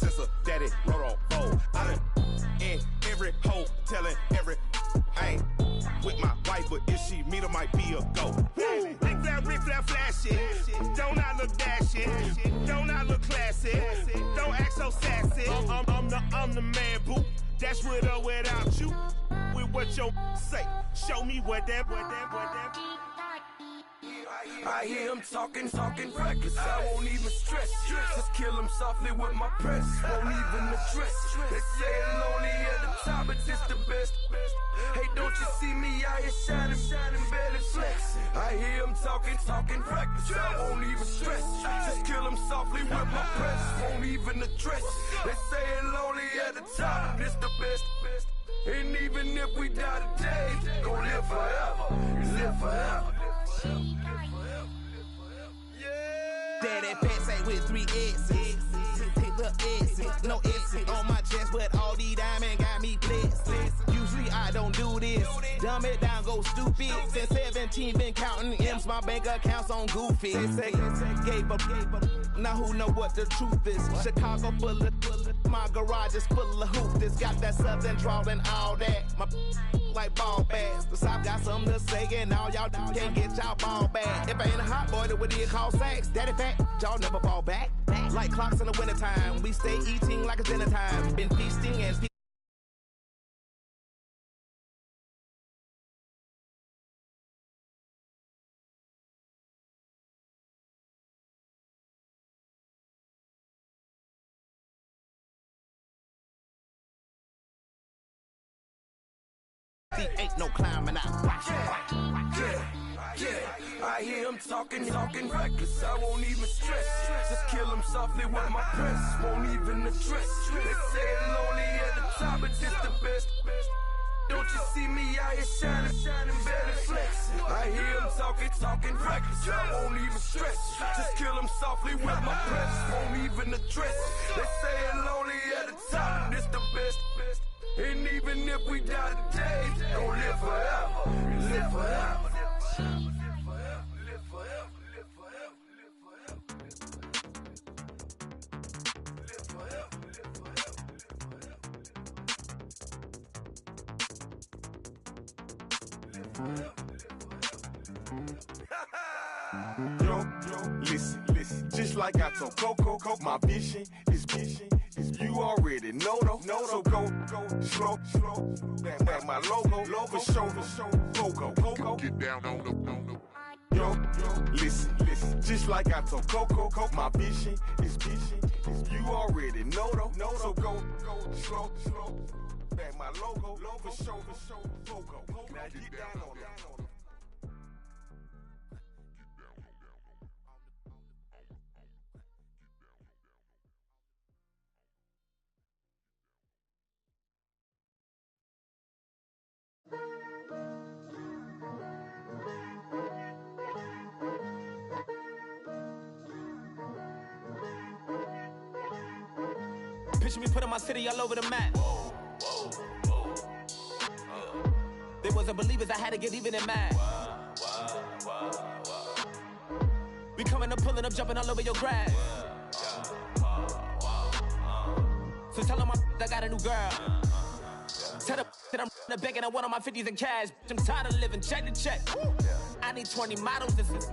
since a daddy wrote on fold. I done in every hole, telling every I ain't with my wife, but if she meet her, might be a go. Rick Flair, flashy. Don't I look dashy? Don't I look classy? Don't act so sassy. I'm the man, boo. That's with or without you. With what your say. Show me what that. I hear him talking reckless. I won't even stress. Just kill him softly with my press. Won't even address. They say I'm lonely at the top, but this the best. Hey, don't you see me out here shining, barely flex. I hear him talking reckless. I won't even stress. Just kill him softly with my press. Won't even address. They say I'm lonely at the top, but this the best. And even if we die today, gon' live forever. Live forever. Daddy Patsy with 3 S's. The S's, no S's on my chest, but all these diamonds got me blessed. Usually I don't do this. Dumb it down, go stupid. Since 17, been counting M's, my bank accounts on Goofy. They say gave up. Now who know what the truth is? Chicago full of my garage is full of hoopers. Got that southern drawl and all that. My like ball bags. The South got something to say, and all y'all can't get y'all ball back. If I ain't a hot boy, then what do you call sex? Daddy fat, y'all never fall back. Like clocks in the wintertime, we stay eating like it's dinner time. Been feasting and ain't no climbing out. Yeah, I hear him talking reckless. I won't even stress. Just kill him softly with my press. Won't even address. They say I'm lonely at the top, but this the best. Don't you see me out here shining, barely flex. I hear him talking reckless. I won't even stress. Just kill him softly with my press. Won't even address. They say I'm lonely at the top, but this the best. And even if we die today, don't live forever. Live forever. Yo, listen, just like I told Coco, my vision is you already know though. So go slow, back my logo, for show, Coco. Get down on the. Yo, listen, just like I told Coco, my vision is you already know though. So go slow, back my logo, for show, Coco. Now get down on that. Picture me putting my city all over the map. They wasn't believers, I had to get even and mad. We coming up, pulling up, jumping all over your grass. So tell them I got a new girl. Tell them that I'm the back and I want on my 50s in cash. I'm tired of living check to check. I need 20 models, this is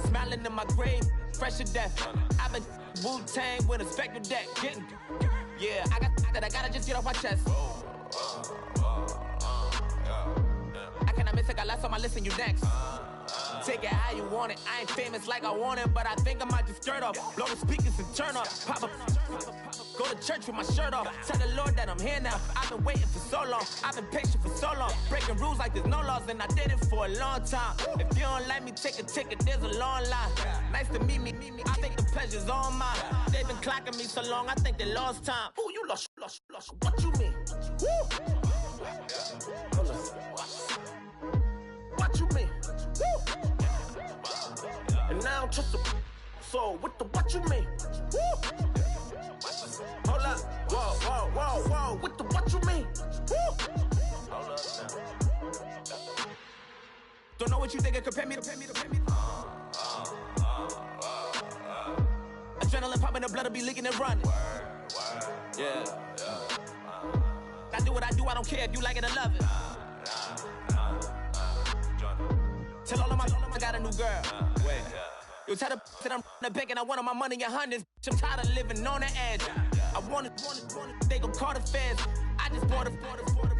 smiling in my grave, fresh to death. I've been Wu-Tang with a spectral deck. Yeah, I gotta just get off my chest. I cannot miss it, got last on my list and you next. Take it how you want it. I ain't famous like I want it, but I think I might just skirt off. Blow the speakers and turn up. Pop up. Go to church with my shirt off. Tell the Lord that I'm here now. I've been waiting for so long. I've been patient for so long. Breaking rules like there's no laws, and I did it for a long time. If you don't like me, take a ticket. There's a long line. Nice to meet me. I think the pleasure's all mine. They've been clocking me so long, I think they lost time. Ooh, you lost. What you mean? Woo! What you mean? Woo! And now I don't trust the so what you mean? Woo! Hold up, whoa, what you mean? Woo! Hold up now. Don't know what you think it compare me to. Adrenaline popping, the blood will be leaking and running. Yeah. I do what I do, I don't care if you like it or love it. Tell all of my I got a new girl. Wait. You tell the that I'm the bank and I want all my money in hundreds. I'm tired of living on the edge. I want it, they gon' call the feds. I just bought it,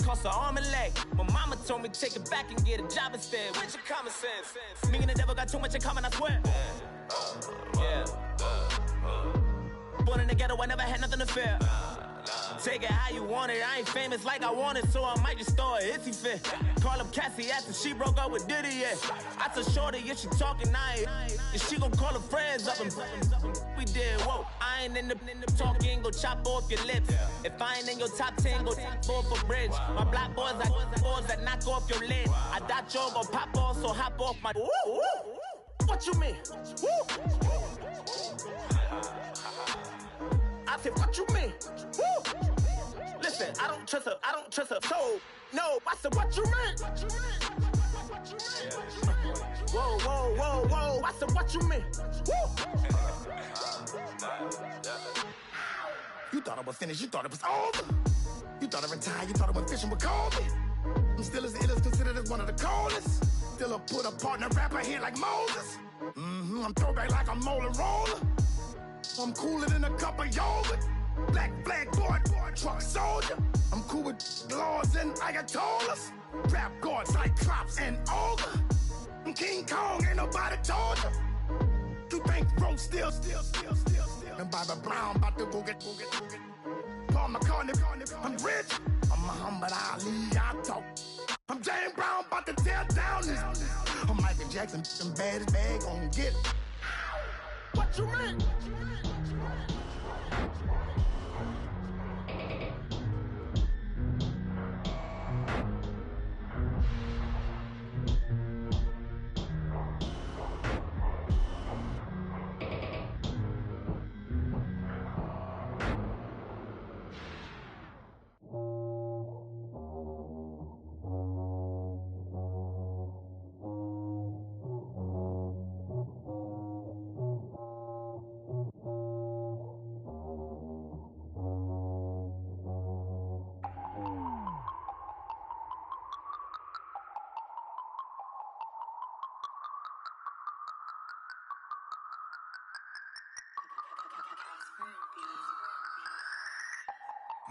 cost an arm and leg. My mama told me take it back and get a job instead. Where's your common sense? Me and the devil got too much in common, I swear. Yeah. Born in the ghetto, I never had nothing to fear. Take it how you want it. I ain't famous like I want it, so I might just throw a hissy fit. Call up Cassie after she broke up with Diddy, yeah. I told Shorty if she talking, I ain't. And she gon' call her friends up and we did, whoa. I ain't in the talking, go chop off your lips. If I ain't in your top 10, go top 4 for bridge. My black boys like boys that knock off your lid. I thought you gon' pop off, so hop off my. What you mean? I said, what you mean? Woo! Listen, I don't trust her, so, no, I said, what you mean? Whoa, I said, what you mean? Woo! You thought I was finished, you thought it was over. You thought I retired, you thought I went fishing with Kobe. I'm still as ill as considered as one of the coldest. Still a put a partner rapper here like Moses. I'm throwback like a molar roller. I'm cooler than a cup of yogurt. Black flag board, truck soldier. I'm cool with laws and ayatollahs. Rap gods like Cyclops and Ogre. I'm King Kong, ain't nobody told you. You think Rose still. And Bobby Brown about to go get. Paul McCartney, I'm rich. I'm Muhammad Ali, I talk. I'm James Brown, about to tear down this. I'm Michael Jackson, some bad as bag gon' get. What you mean?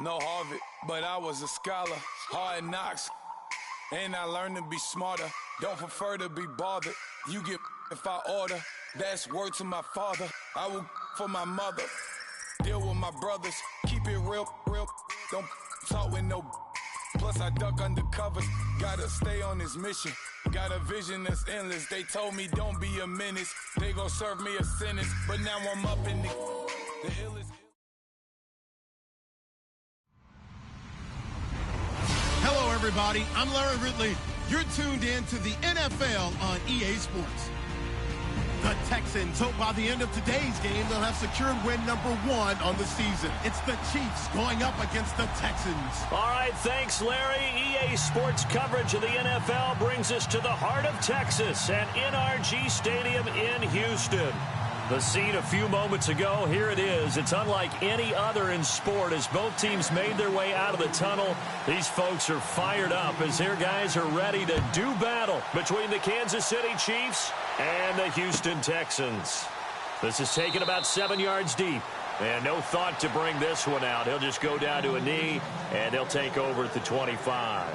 No Harvard, but I was a scholar. Hard knocks, and I learned to be smarter. Don't prefer to be bothered. You get if I order. That's word to my father. I will for my mother. Deal with my brothers. Keep it real. Don't talk with no. Plus I duck under covers. Gotta stay on this mission. Got a vision that's endless. They told me don't be a menace. They gon' serve me a sentence. But now I'm up in the illest. Hello, everybody. I'm Larry Ridley. You're tuned in to the NFL on EA Sports. The Texans hope by the end of today's game they'll have secured win number 1 on the season. It's the Chiefs going up against the Texans. All right, thanks, Larry. EA Sports coverage of the NFL brings us to the heart of Texas at NRG Stadium in Houston. The scene a few moments ago, here it is. It's unlike any other in sport as both teams made their way out of the tunnel. These folks are fired up as their guys are ready to do battle between the Kansas City Chiefs and the Houston Texans. This is taken about 7 yards deep. And no thought to bring this one out. He'll just go down to a knee, and he'll take over at the 25.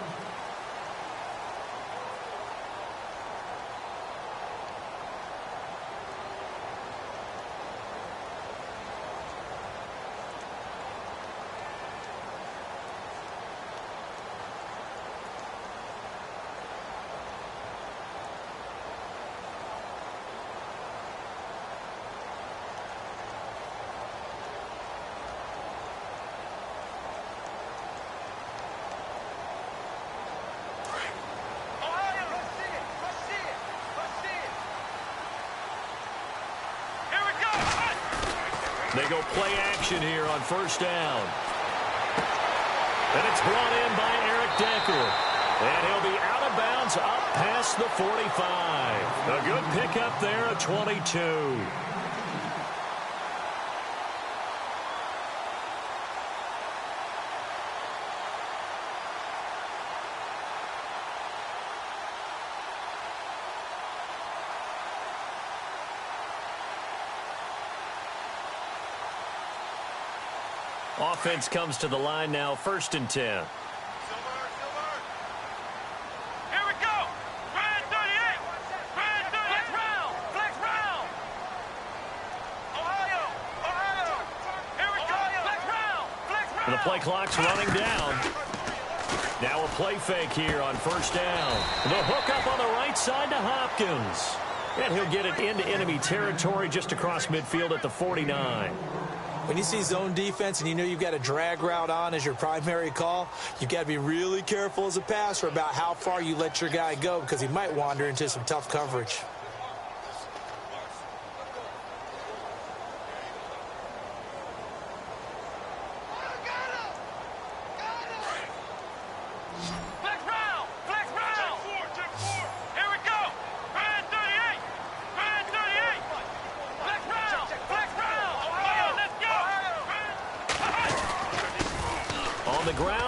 They go play action here on first down. And it's brought in by Eric Decker. And he'll be out of bounds up past the 45. A good pickup there at 22. Offense comes to the line now, 1st and 10. The play clock's running down. Now a play fake here on 1st down. The hook up on the right side to Hopkins. And he'll get it into enemy territory just across midfield at the 49. When you see zone defense and you know you've got a drag route on as your primary call, you've got to be really careful as a passer about how far you let your guy go because he might wander into some tough coverage.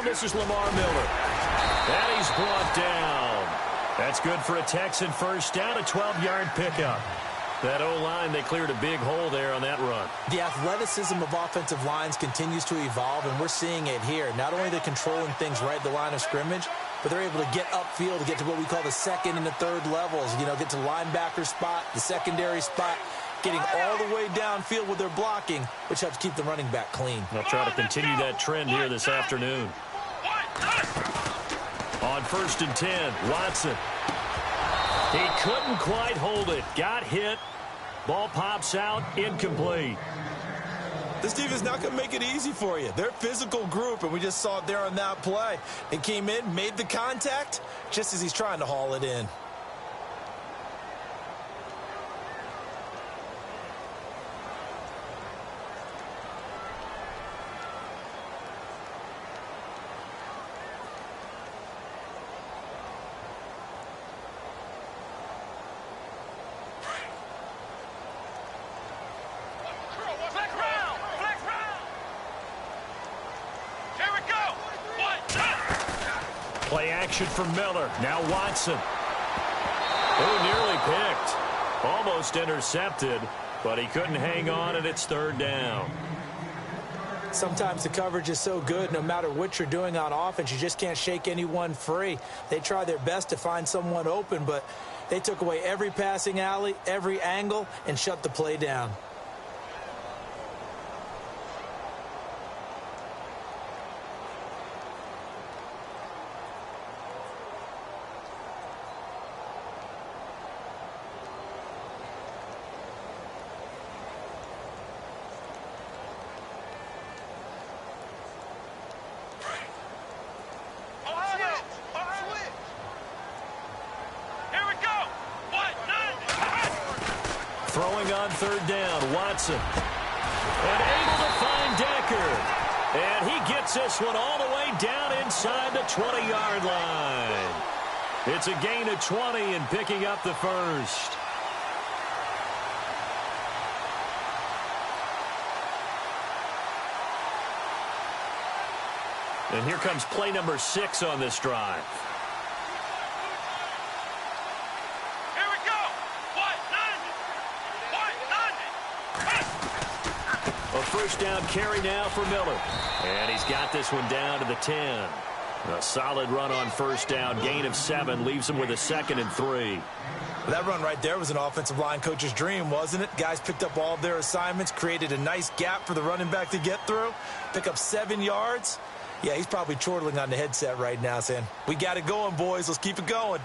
This is Lamar Miller. And he's brought down. That's good for a Texan 1st down, a 12-yard pickup. That O-line, they cleared a big hole there on that run. The athleticism of offensive lines continues to evolve, and we're seeing it here. Not only are they controlling things right at the line of scrimmage, but they're able to get upfield to get to what we call the 2nd and the 3rd levels. You know, get to linebacker spot, the secondary spot, getting all the way downfield with their blocking, which helps keep the running back clean. They'll try to continue that trend here this afternoon. On 1st and 10, Watson. He couldn't quite hold it. Got hit. Ball pops out. Incomplete. This defense is not going to make it easy for you. They're a physical group, and we just saw it there on that play. It came in, made the contact, just as he's trying to haul it in. Play action for Miller. Now Watson. Oh, nearly picked. Almost intercepted, but he couldn't hang on, and it's 3rd down. Sometimes the coverage is so good, no matter what you're doing on offense, you just can't shake anyone free. They try their best to find someone open, but they took away every passing alley, every angle, and shut the play down. Throwing on 3rd down, Watson. And able to find Decker. And he gets this one all the way down inside the 20-yard line. It's a gain of 20 and picking up the 1st. And here comes play number 6 on this drive. A 1st down carry now for Miller. And he's got this one down to the 10. A solid run on 1st down. Gain of 7 leaves him with a 2nd and 3. That run right there was an offensive line coach's dream, wasn't it? Guys picked up all of their assignments, created a nice gap for the running back to get through, pick up 7 yards. Yeah, he's probably chortling on the headset right now saying, we got it going, boys. Let's keep it going.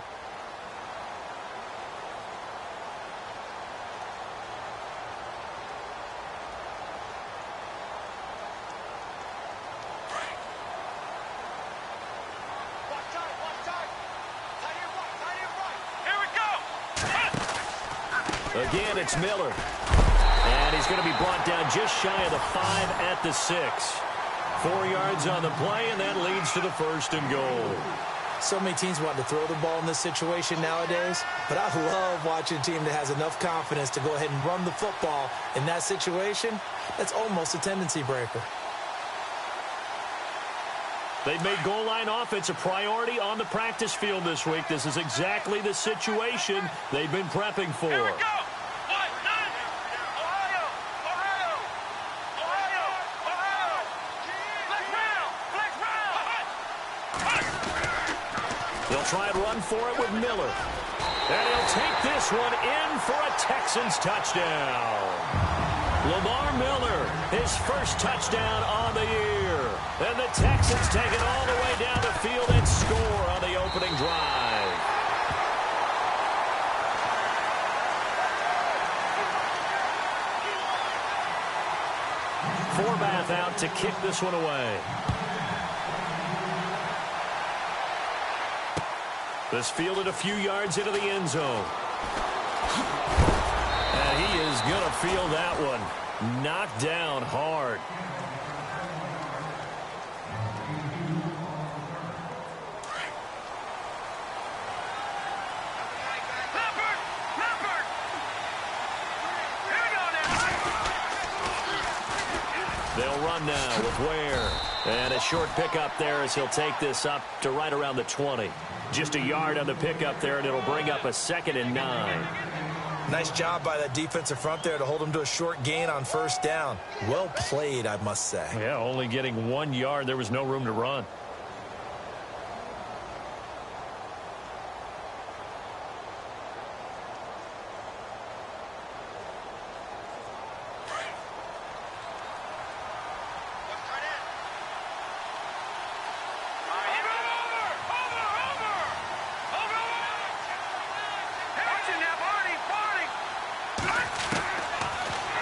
Again, it's Miller. And he's going to be brought down just shy of the 5 at the 6. 4 yards on the play, and that leads to the 1st and goal. So many teams want to throw the ball in this situation nowadays, but I love watching a team that has enough confidence to go ahead and run the football in that situation. That's almost a tendency breaker. They've made goal line offense a priority on the practice field this week. This is exactly the situation they've been prepping for. Here we go. They'll try and run for it with Miller. And he'll take this one in for a Texans touchdown. Lamar Miller, his first touchdown on the year. And the Texans take it all the way down the field and score on the opening drive. Forbath out to kick this one away. This fielded a few yards into the end zone. And he is going to feel that one. Knocked down hard. They'll run now with Ware. And a short pickup there as he'll take this up to right around the 20. Just a yard on the pickup there, and it'll bring up a 2nd and 9. Nice job by that defensive front there to hold him to a short gain on first down. Well played, I must say. Yeah, only getting 1 yard. There was no room to run.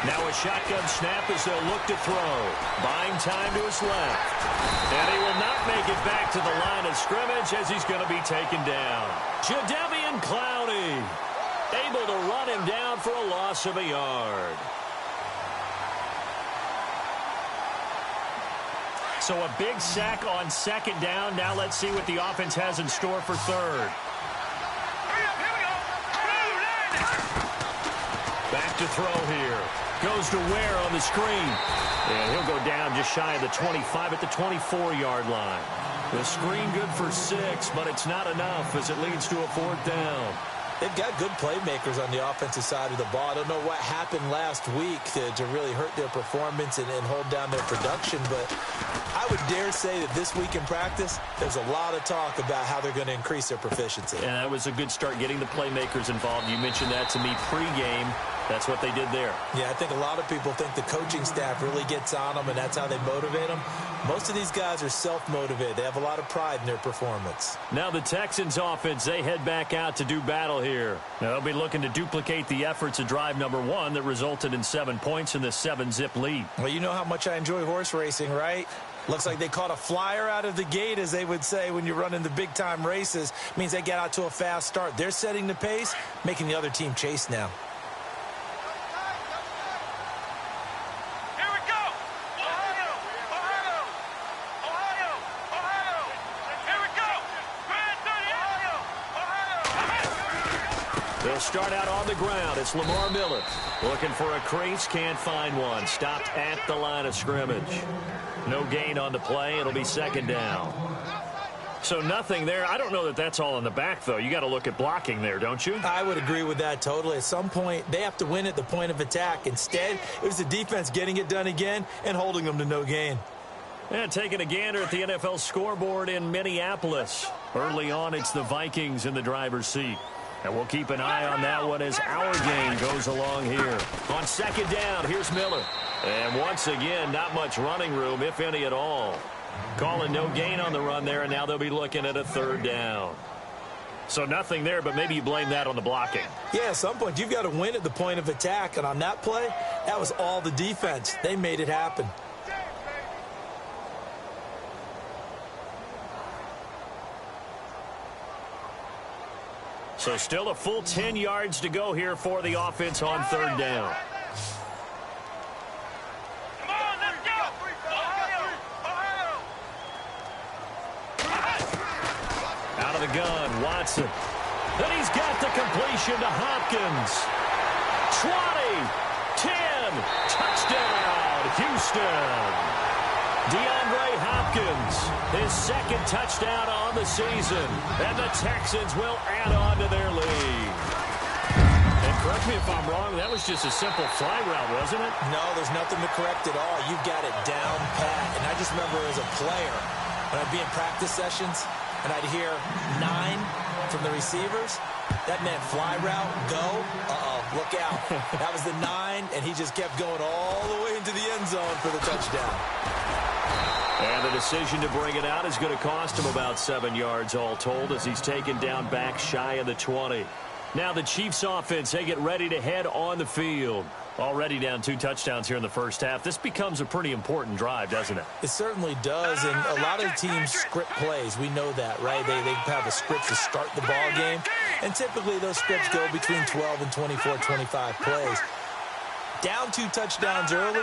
Now a shotgun snap as they'll look to throw. Buying time to his left. And he will not make it back to the line of scrimmage as he's going to be taken down. Jadeveon Clowney able to run him down for a loss of a yard. So a big sack on 2nd down. Now let's see what the offense has in store for 3rd. Back to throw here. Goes to Ware on the screen. And he'll go down just shy of the 25 at the 24-yard line. The screen good for 6, but it's not enough as it leads to a 4th down. They've got good playmakers on the offensive side of the ball. I don't know what happened last week to really hurt their performance and hold down their production, but I would dare say that this week in practice, there's a lot of talk about how they're going to increase their proficiency. And that was a good start getting the playmakers involved. You mentioned that to me pregame. That's what they did there. Yeah, I think a lot of people think the coaching staff really gets on them, and that's how they motivate them. Most of these guys are self-motivated. They have a lot of pride in their performance. Now the Texans offense, they head back out to do battle here. Now they'll be looking to duplicate the efforts of drive number 1 that resulted in 7 points in the 7-zip lead. Well, you know how much I enjoy horse racing, right? Looks like they caught a flyer out of the gate, as they would say when you're running the big-time races. Means they get out to a fast start. They're setting the pace, making the other team chase now. They'll start out on the ground. It's Lamar Miller looking for a crease. Can't find one. Stopped at the line of scrimmage. No gain on the play. It'll be 2nd down. So nothing there. I don't know that that's all in the back, though. You got to look at blocking there, don't you? I would agree with that totally. At some point, they have to win at the point of attack. Instead, it was the defense getting it done again and holding them to no gain. And taking a gander at the NFL scoreboard in Minneapolis. Early on, it's the Vikings in the driver's seat. And we'll keep an eye on that one as our game goes along here. On 2nd down, here's Miller. And once again, not much running room, if any at all. Calling no gain on the run there, and now they'll be looking at a 3rd down. So nothing there, but maybe you blame that on the blocking. Yeah, at some point, you've got to win at the point of attack. And on that play, that was all the defense. They made it happen. So still a full 10 yards to go here for the offense on 3rd down. Come on, let's go! Ohio! Out of the gun, Watson. Then he's got the completion to Hopkins. 20, 10, touchdown, Houston. DeAndre Hopkins, his 2nd touchdown on the season, and the Texans will add on to their lead. And correct me if I'm wrong, that was just a simple fly route, wasn't it? No, there's nothing to correct at all. You've got it down pat. And I just remember as a player, when I'd be in practice sessions, and I'd hear 9 from the receivers. That meant fly route, go, look out. That was the 9, and he just kept going all the way into the end zone for the touchdown. And the decision to bring it out is going to cost him about 7 yards all told as he's taken down back shy of the 20. Now the Chiefs offense, they get ready to head on the field. Already down 2 touchdowns here in the first half. This becomes a pretty important drive, doesn't it? It certainly does, and a lot of teams script plays. We know that, right? They have a script to start the ball game, and typically those scripts go between 12 and 24, 25 plays. Down 2 touchdowns early,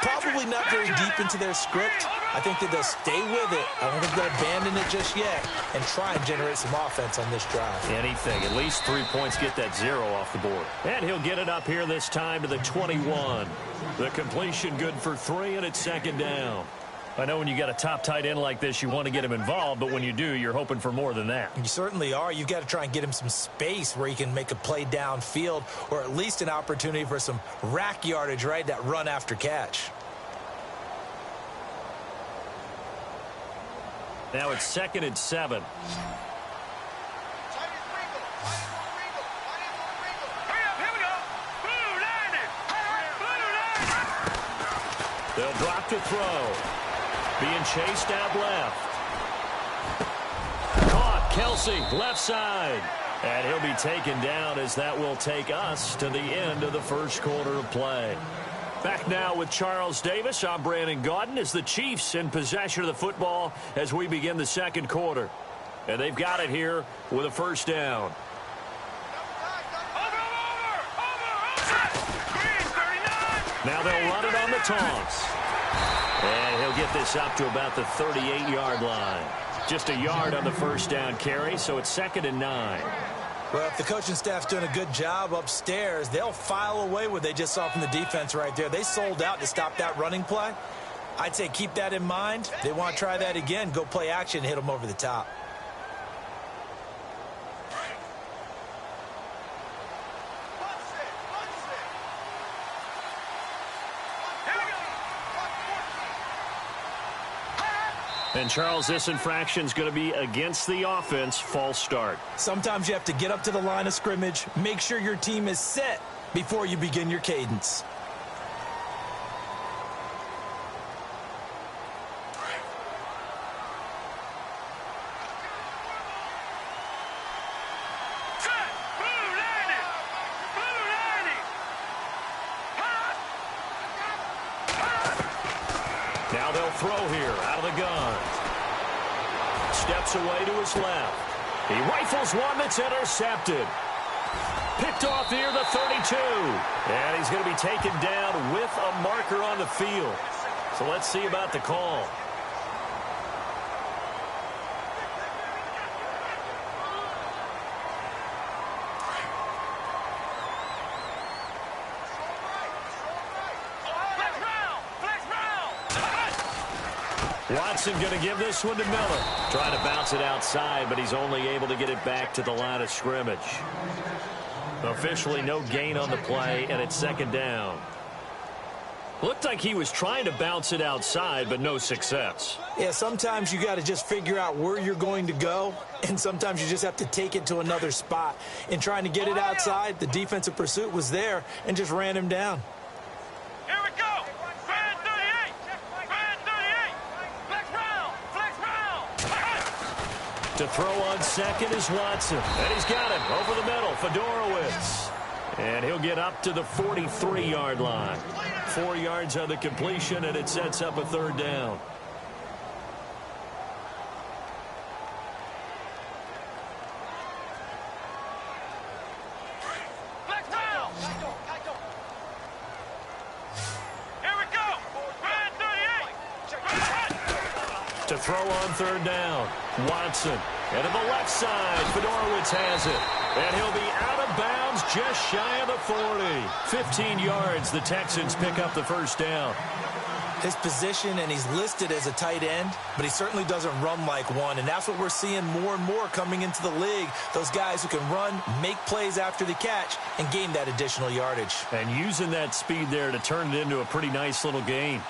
probably not very deep into their script. I think that they'll stay with it. I don't think they'll abandon it just yet and try and generate some offense on this drive. Anything. At least 3 points, get that 0 off the board. And he'll get it up here this time to the 21. The completion good for 3, and it's second down. I know when you got a top tight end like this, you want to get him involved, but when you do, you're hoping for more than that. You certainly are. You've got to try and get him some space where he can make a play downfield, or at least an opportunity for some rack yardage, right? That run after catch. Now it's 2nd and 7. They'll drop to throw. Being chased out left. Caught. Kelsey, left side. And he'll be taken down as that will take us to the end of the first quarter of play. Back now with Charles Davis. I'm Brandon Gaudin as the Chiefs in possession of the football as we begin the second quarter. And they've got it here with a first down. Now they'll run it on the toss. And he'll get this up to about the 38-yard line. Just a yard on the first down carry, so it's 2nd and 9. Well, if the coaching staff's doing a good job upstairs, they'll file away what they just saw from the defense right there. They sold out to stop that running play. I'd say keep that in mind. They want to try that again. Go play action, hit them over the top. And, Charles, this infraction is going to be against the offense, false start. Sometimes you have to get up to the line of scrimmage, make sure your team is set before you begin your cadence. Now they'll throw here out of the gun. Steps away to his left. He rifles one that's intercepted. Picked off near the 32. And he's going to be taken down with a marker on the field. So let's see about the call. Watson going to give this one to Miller. Trying to bounce it outside, but he's only able to get it back to the line of scrimmage. Officially no gain on the play, and it's 2nd down. Looked like he was trying to bounce it outside, but no success. Yeah, sometimes you got to just figure out where you're going to go, and sometimes you just have to take it to another spot. In trying to get it outside, the defensive pursuit was there and just ran him down. To throw on second is Watson. And he's got it over the middle. Fedorowicz. And he'll get up to the 43-yard line. 4 yards on the completion, and it sets up a 3rd down. To throw on 3rd down, Watson. And to the left side, Fedorowicz has it. And he'll be out of bounds just shy of the 40. 15 yards, the Texans pick up the first down. His position, and he's listed as a tight end, but he certainly doesn't run like one. And that's what we're seeing more and more coming into the league. Those guys who can run, make plays after the catch, and gain that additional yardage. And using that speed there to turn it into a pretty nice little gain.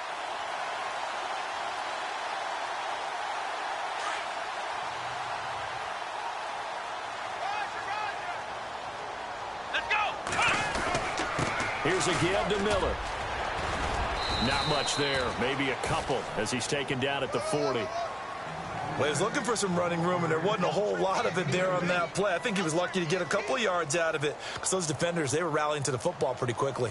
Here's a give to Miller. Not much there. Maybe a couple as he's taken down at the 40. Well, he was looking for some running room, and there wasn't a whole lot of it there on that play. I think he was lucky to get a couple of yards out of it because those defenders, they were rallying to the football pretty quickly.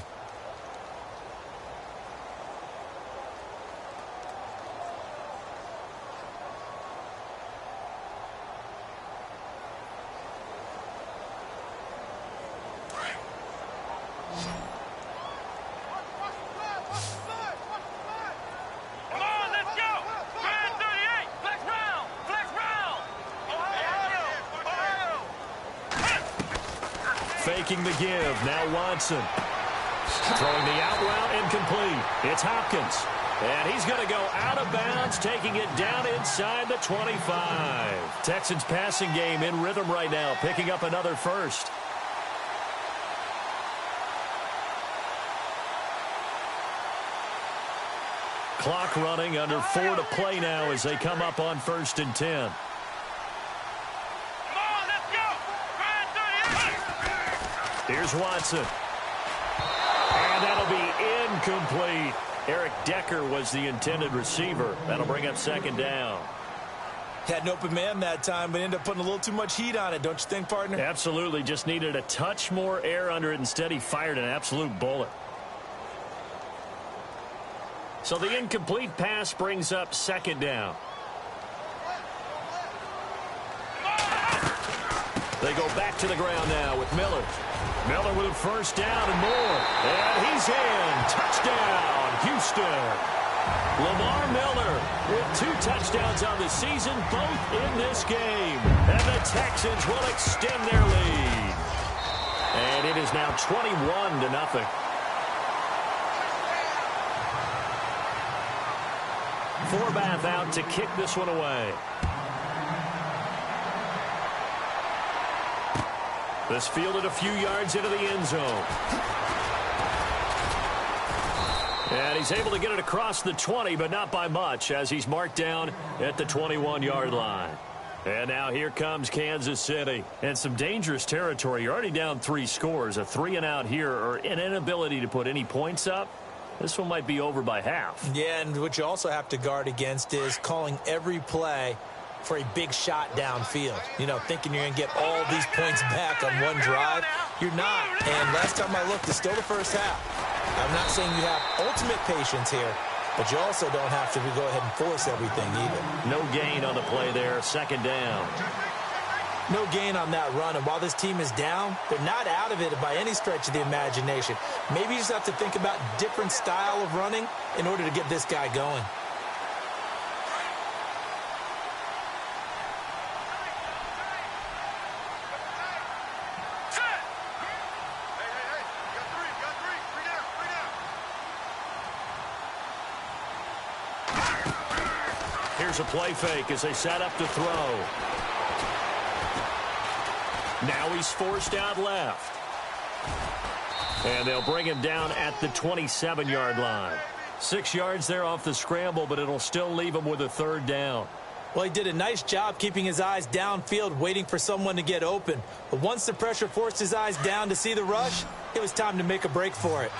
Faking the give. Now Watson. Throwing the out route incomplete. It's Hopkins. And he's going to go out of bounds, taking it down inside the 25. Texans passing game in rhythm right now, picking up another first. Clock running, under 4 to play now as they come up on 1st and 10. Here's Watson. And that'll be incomplete. Eric Decker was the intended receiver. That'll bring up 2nd down. Had an open man that time, but ended up putting a little too much heat on it, don't you think, partner? Absolutely. Just needed a touch more air under it. Instead, he fired an absolute bullet. So the incomplete pass brings up 2nd down. They go back to the ground now with Miller. Miller with a 1st down and more. And he's in. Touchdown, Houston. Lamar Miller with 2 touchdowns on the season, both in this game. And the Texans will extend their lead. And it is now 21-0. Forbath out to kick this one away. This fielded a few yards into the end zone. And he's able to get it across the 20, but not by much, as he's marked down at the 21-yard line. And now here comes Kansas City. And some dangerous territory. You're already down 3 scores. A 3-and-out here, or an inability to put any points up. This one might be over by half. Yeah, and what you also have to guard against is calling every play for a big shot downfield. You know, thinking you're going to get all these points back on one drive. You're not. And last time I looked, it's still the first half. I'm not saying you have ultimate patience here, but you also don't have to go ahead and force everything either. No gain on the play there. 2nd down. No gain on that run. And while this team is down, they're not out of it by any stretch of the imagination. Maybe you just have to think about different style of running in order to get this guy going. Here's a play fake as they set up to throw. Now he's forced out left. And they'll bring him down at the 27-yard line. 6 yards there off the scramble, but it'll still leave him with a 3rd down. Well, he did a nice job keeping his eyes downfield, waiting for someone to get open. But once the pressure forced his eyes down to see the rush, it was time to make a break for it.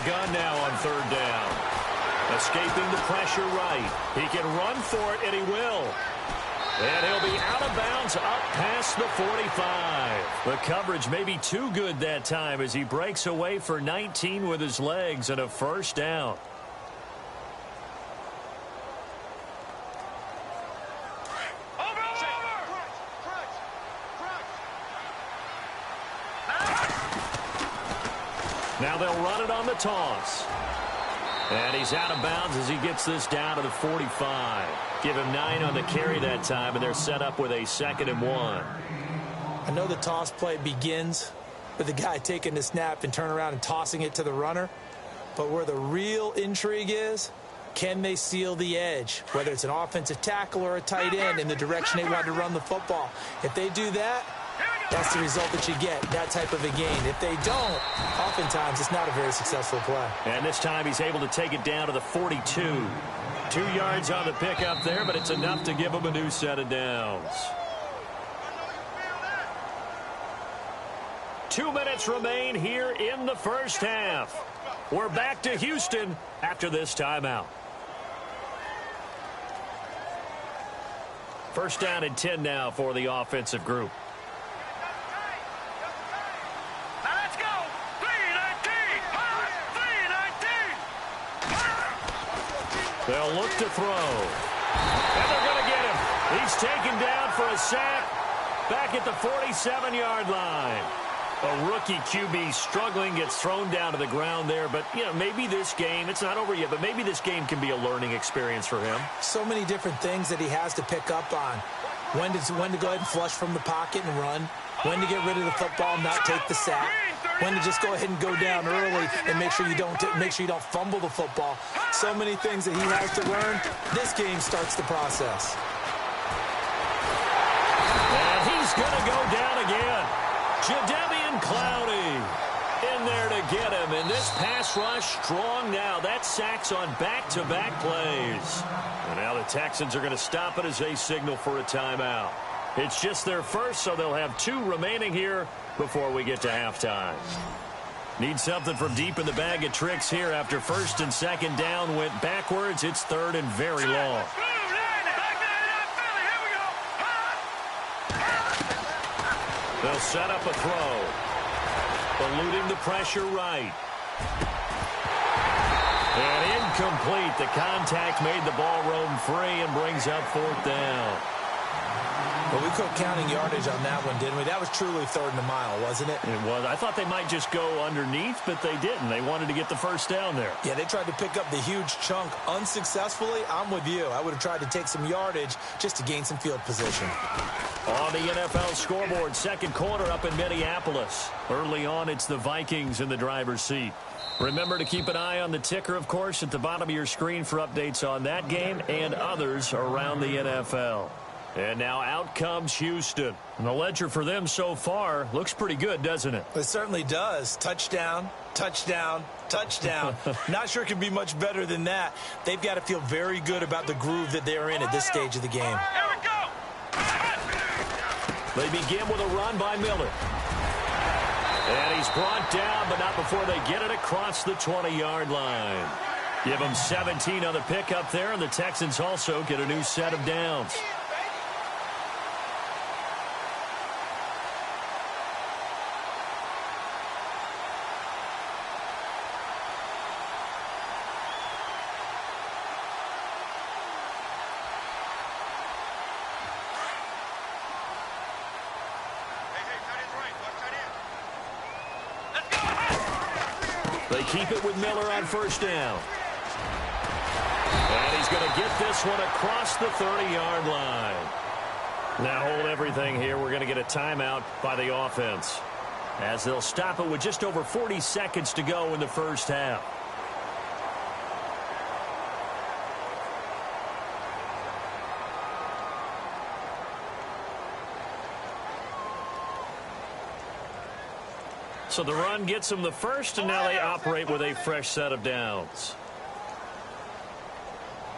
Gun now on 3rd down. Escaping the pressure right. He can run for it, and he will. And he'll be out of bounds up past the 45. The coverage may be too good that time as he breaks away for 19 with his legs and a 1st down. Now they'll run it on the toss. And he's out of bounds as he gets this down to the 45. Give him 9 on the carry that time, and they're set up with a 2nd and 1. I know the toss play begins with the guy taking the snap and turning around and tossing it to the runner. But where the real intrigue is, can they seal the edge, whether it's an offensive tackle or a tight end, in the direction they want to run the football? If they do that, that's the result that you get, that type of a gain. If they don't, oftentimes it's not a very successful play. And this time he's able to take it down to the 42. 2 yards on the pickup there, but it's enough to give him a new set of downs. 2 minutes remain here in the first half. We're back to Houston after this timeout. First down and 10 now for the offensive group. Now let's go. 3-19. 3-19. They'll look to throw. And they're going to get him. He's taken down for a sack back at the 47-yard line. A rookie QB struggling, gets thrown down to the ground there. But, you know, maybe this game, it's not over yet, but maybe this game can be a learning experience for him. So many different things that he has to pick up on. When to go ahead and flush from the pocket and run. When to get rid of the football and not take the sack. When to just go ahead and go down early and make sure you don't fumble the football. So many things that he has to learn. This game starts the process. And he's going to go down again. Jadeveon Clowney in there to get him. And this pass rush strong now. That sacks on back-to-back plays. And now the Texans are going to stop it as they signal for a timeout. It's just their first, so they'll have 2 remaining here before we get to halftime. Need something from deep in the bag of tricks here after first and second down went backwards. It's third and very long. They'll set up a throw. Eluding the pressure right. And incomplete. The contact made the ball roam free and brings up 4th down. But we quit counting yardage on that one, didn't we? That was truly 3rd and a mile, wasn't it? It was. I thought they might just go underneath, but they didn't. They wanted to get the first down there. Yeah, they tried to pick up the huge chunk unsuccessfully. I'm with you. I would have tried to take some yardage just to gain some field position. On the NFL scoreboard, second quarter up in Minneapolis. Early on, it's the Vikings in the driver's seat. Remember to keep an eye on the ticker, of course, at the bottom of your screen for updates on that game and others around the NFL. And now out comes Houston. And the ledger for them so far looks pretty good, doesn't it? It certainly does. Touchdown, touchdown, touchdown. Not sure it can be much better than that. They've got to feel very good about the groove that they're in at this stage of the game. Here we go. They begin with a run by Miller. And he's brought down, but not before they get it across the 20-yard line. Give them 17 on the pickup there, and the Texans also get a new set of downs. They keep it with Miller on first down. And he's going to get this one across the 30-yard line. Now hold everything here. We're going to get a timeout by the offense, as they'll stop it with just over 40 seconds to go in the first half. So the run gets them the first, and now they operate with a fresh set of downs.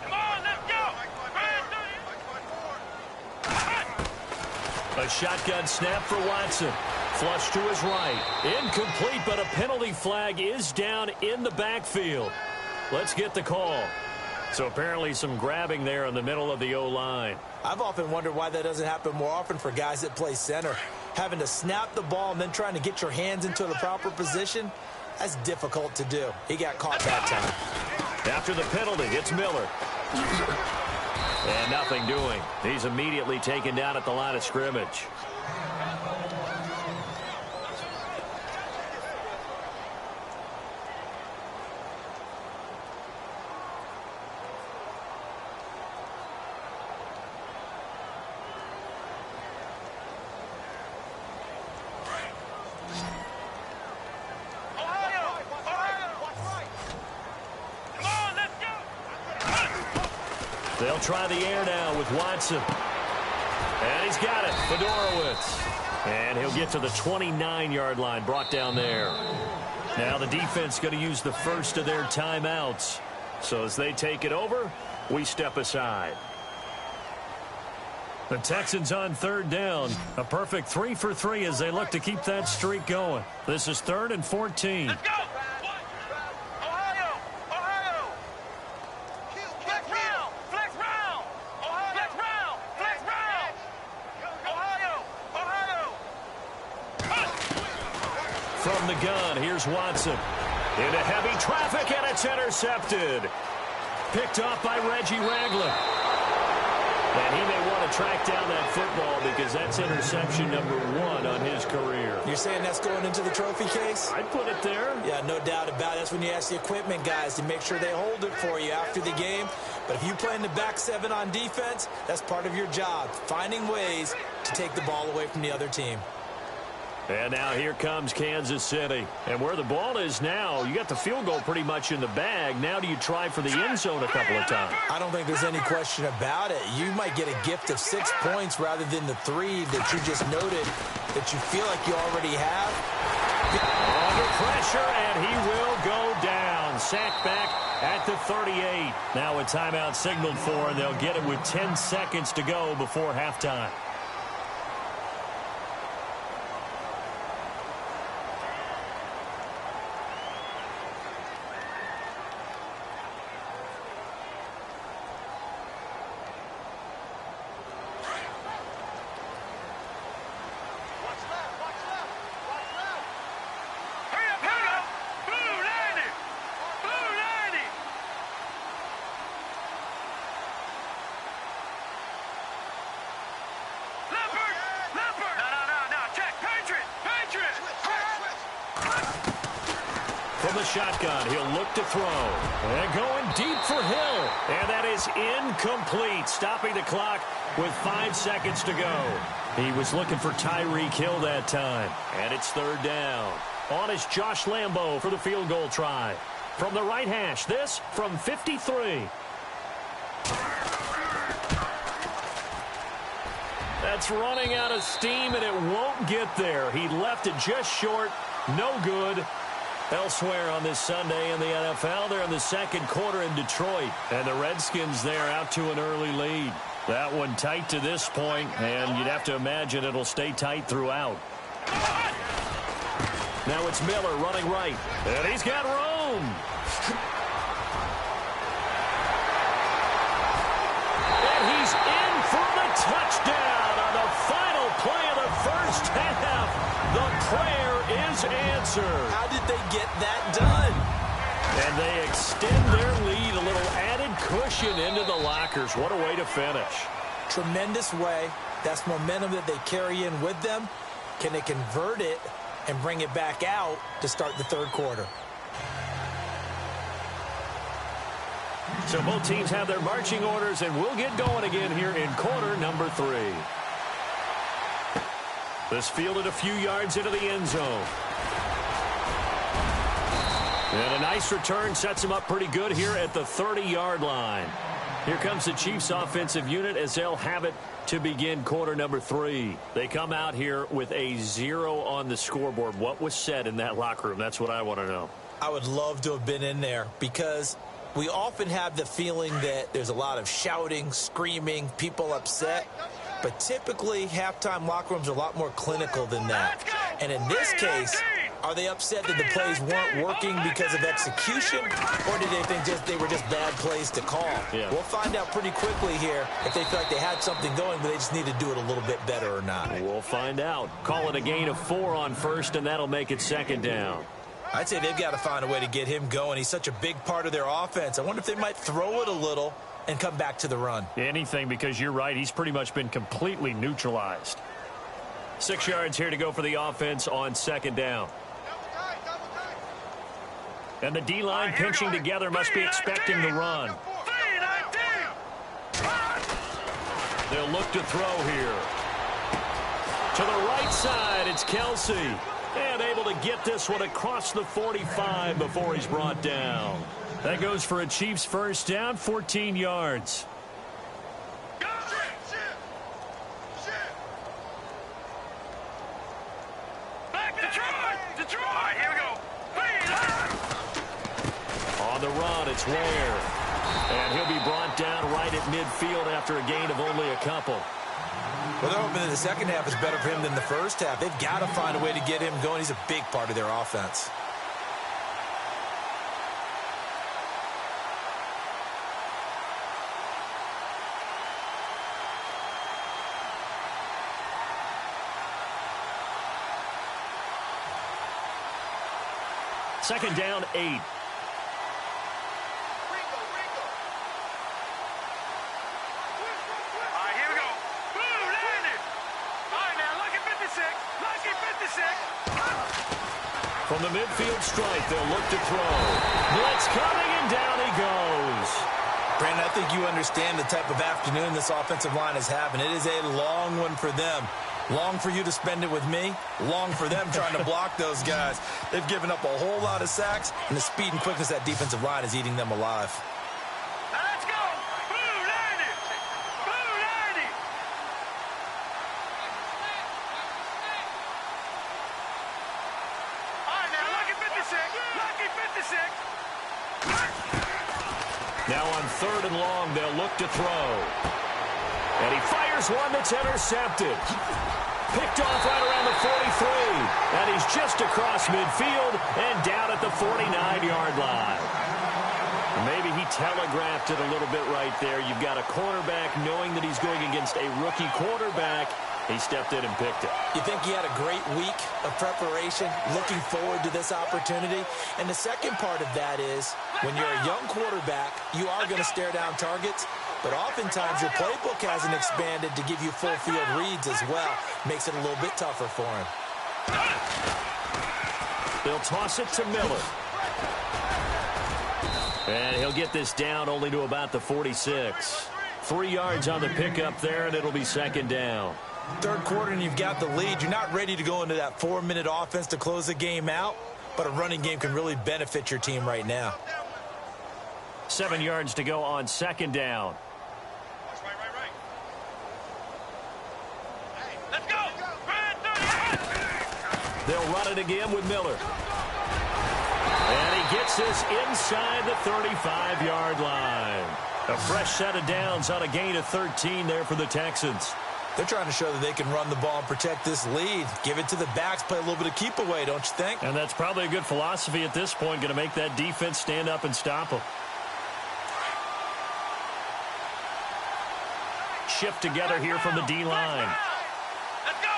Come on, let's go. A shotgun snap for Watson. Flush to his right. Incomplete, but a penalty flag is down in the backfield. Let's get the call. So apparently some grabbing there in the middle of the O-line. I've often wondered why that doesn't happen more often for guys that play center. Having to snap the ball and then trying to get your hands into the proper position, that's difficult to do. He got caught that time. After the penalty, it's Miller. And nothing doing. He's immediately taken down at the line of scrimmage. They'll try the air now with Watson. And he's got it. Fedorowicz. And he'll get to the 29-yard line, brought down there. Now the defense going to use the first of their timeouts. So as they take it over, we step aside. The Texans on third down. A perfect 3 for 3 as they look to keep that streak going. This is 3rd and 14. Let's go! Ohio! Ohio! Flex round! Flex round! Ohio! Flex round! Flex round! Ohio! Ohio! From the gun, here's Watson. Into heavy traffic, and it's intercepted. Picked off by Reggie Ragland. And he may want to track down that football because that's interception number 1 on his career. You're saying that's going into the trophy case? I'd put it there. Yeah, no doubt about it. That's when you ask the equipment guys to make sure they hold it for you after the game. But if you play in the back 7 on defense, that's part of your job, finding ways to take the ball away from the other team. And now here comes Kansas City. And where the ball is now, you got the field goal pretty much in the bag. Now do you try for the end zone a couple of times? I don't think there's any question about it. You might get a gift of 6 points rather than the 3 that you just noted that you feel like you already have. Under pressure, and he will go down. Sacked back at the 38. Now a timeout signaled for, and they'll get it with 10 seconds to go before halftime. From the shotgun, he'll look to throw. And going deep for Hill. And that is incomplete. Stopping the clock with 5 seconds to go. He was looking for Tyreek Hill that time. And it's 3rd down. On is Josh Lambo for the field goal try. From the right hash, this from 53. That's running out of steam, and it won't get there. He left it just short. No good. Elsewhere on this Sunday in the NFL, they're in the 2nd quarter in Detroit. And the Redskins there out to an early lead. That one tight to this point, and you'd have to imagine it'll stay tight throughout. Now it's Miller running right. And he's got room. And he's in for the touchdown on the final play of the first half. The prayer is answered. How did they get that done? And they extend their lead, a little added cushion into the lockers. What a way to finish. Tremendous way. That's momentum that they carry in with them. Can they convert it and bring it back out to start the 3rd quarter? So both teams have their marching orders, and we'll get going again here in quarter number 3. This fielded a few yards into the end zone. And a nice return sets him up pretty good here at the 30-yard line. Here comes the Chiefs offensive unit as they'll have it to begin quarter number 3. They come out here with a 0 on the scoreboard. What was said in that locker room? That's what I want to know. I would love to have been in there because we often have the feeling that there's a lot of shouting, screaming, people upset. But typically, halftime locker rooms are a lot more clinical than that. And in this case, are they upset that the plays weren't working because of execution? Or did they think they were just bad plays to call? Yeah. We'll find out pretty quickly here if they feel like they had something going, but they just need to do it a little bit better or not. We'll find out. Call it a gain of 4 on first, and that'll make it 2nd down. I'd say they've got to find a way to get him going. He's such a big part of their offense. I wonder if they might throw it a little and come back to the run. Anything, because you're right. He's pretty much been completely neutralized. 6 yards here to go for the offense on 2nd down. And the D-line pinching together must be expecting the run. They'll look to throw here. To the right side, it's Kelsey. And able to get this one across the 45 before he's brought down. That goes for a Chiefs first down, 14 yards. it's Ware. And he'll be brought down right at midfield after a gain of only a couple. Well, they're hoping that the second half is better for him than the first half. They've got to find a way to get him going. He's a big part of their offense. Second down, 8. From the midfield stripe, they'll look to throw. Blitz coming, and down he goes. Brandon, I think you understand the type of afternoon this offensive line is having. It is a long one for them. Long for you to spend it with me. Long for them trying to block those guys. They've given up a whole lot of sacks, and the speed and quickness of that defensive line is eating them alive. Let's go! Blue 90! Blue 90! All right, now, lucky 56. Lucky 56. Now on 3rd and long, they'll look to throw. And he fires one that's intercepted. Picked off right around the 43. And he's just across midfield and down at the 49-yard line. Maybe he telegraphed it a little bit right there. You've got a cornerback knowing that he's going against a rookie quarterback. He stepped in and picked it. You think he had a great week of preparation, looking forward to this opportunity? And the second part of that is, when you're a young quarterback, you are going to stare down targets, but oftentimes your playbook hasn't expanded to give you full field reads as well. Makes it a little bit tougher for him. They'll toss it to Miller. And he'll get this down only to about the 46. 3 yards on the pickup there, and it'll be second down. Third quarter and you've got the lead. You're not ready to go into that 4-minute offense to close the game out, but a running game can really benefit your team right now. 7 yards to go on second down. Let's go! They'll run it again with Miller. And he gets this inside the 35-yard line. A fresh set of downs on a gain of 13 there for the Texans. They're trying to show that they can run the ball and protect this lead. Give it to the backs, play a little bit of keep away, don't you think? And that's probably a good philosophy at this point, going to make that defense stand up and stop them. Shift together here from the D-line. Let's go!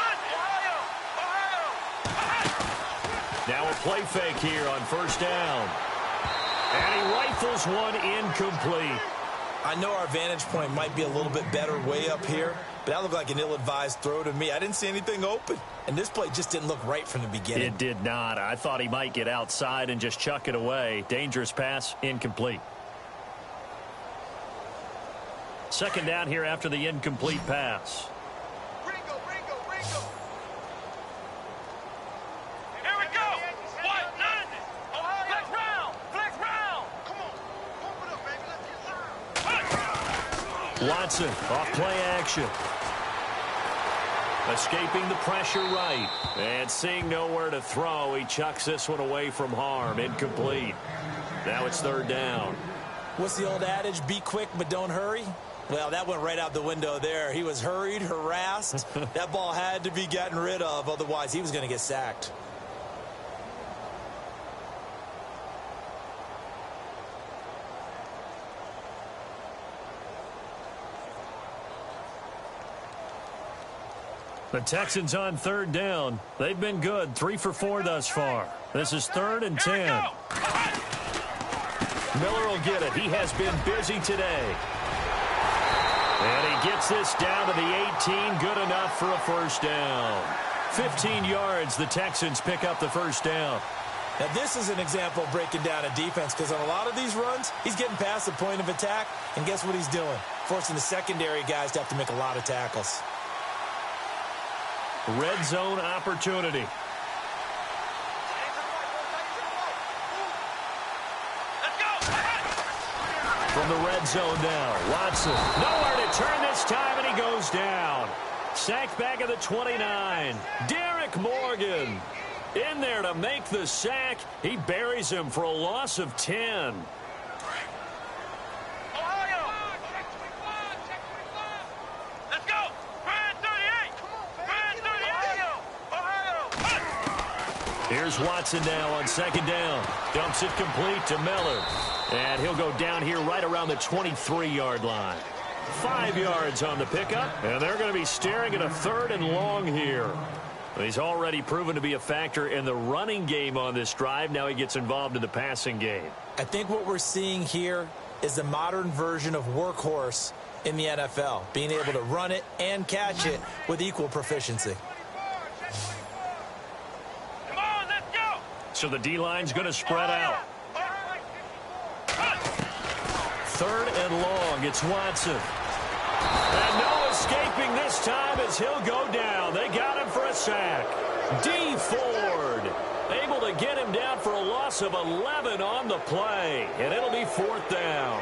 Ohio! Now a play fake here on first down. And he rifles one incomplete. I know our vantage point might be a little bit better way up here, but that looked like an ill-advised throw to me. I didn't see anything open, and this play just didn't look right from the beginning. It did not. I thought he might get outside and just chuck it away. Dangerous pass, incomplete. Second down here after the incomplete pass. Ringo! Here we go! What? Flex round! Come on! Pump it up, baby. Let's get loud! Watson off play action. Escaping the pressure right. And seeing nowhere to throw, he chucks this one away from harm. Incomplete. Now it's third down. What's the old adage? Be quick, but don't hurry? Well, that went right out the window there. He was hurried, harassed. That ball had to be gotten rid of, otherwise he was going to get sacked. The Texans on third down. They've been good. 3 for 4 thus far. This is 3rd and 10. Miller will get it. He has been busy today. And he gets this down to the 18. Good enough for a first down. 15 yards. The Texans pick up the first down. Now, this is an example of breaking down a defense, because on a lot of these runs, he's getting past the point of attack, and guess what he's doing? Forcing the secondary guys to have to make a lot of tackles. Red zone opportunity. From the red zone now, Watson. Nowhere to turn this time, and he goes down. Sacked back at the 29. Derek Morgan. In there to make the sack. He buries him for a loss of 10. Here's Watson now on second down. Dumps it complete to Miller. And he'll go down here right around the 23-yard line. 5 yards on the pickup. And they're going to be staring at a 3rd and long here. He's already proven to be a factor in the running game on this drive. Now he gets involved in the passing game. I think what we're seeing here is the modern version of workhorse in the NFL. Being able to run it and catch it with equal proficiency. So the D-line's going to spread out. 3rd and long. It's Watson. And no escaping this time as he'll go down. They got him for a sack. D. Ford able to get him down for a loss of 11 on the play. And it'll be 4th down.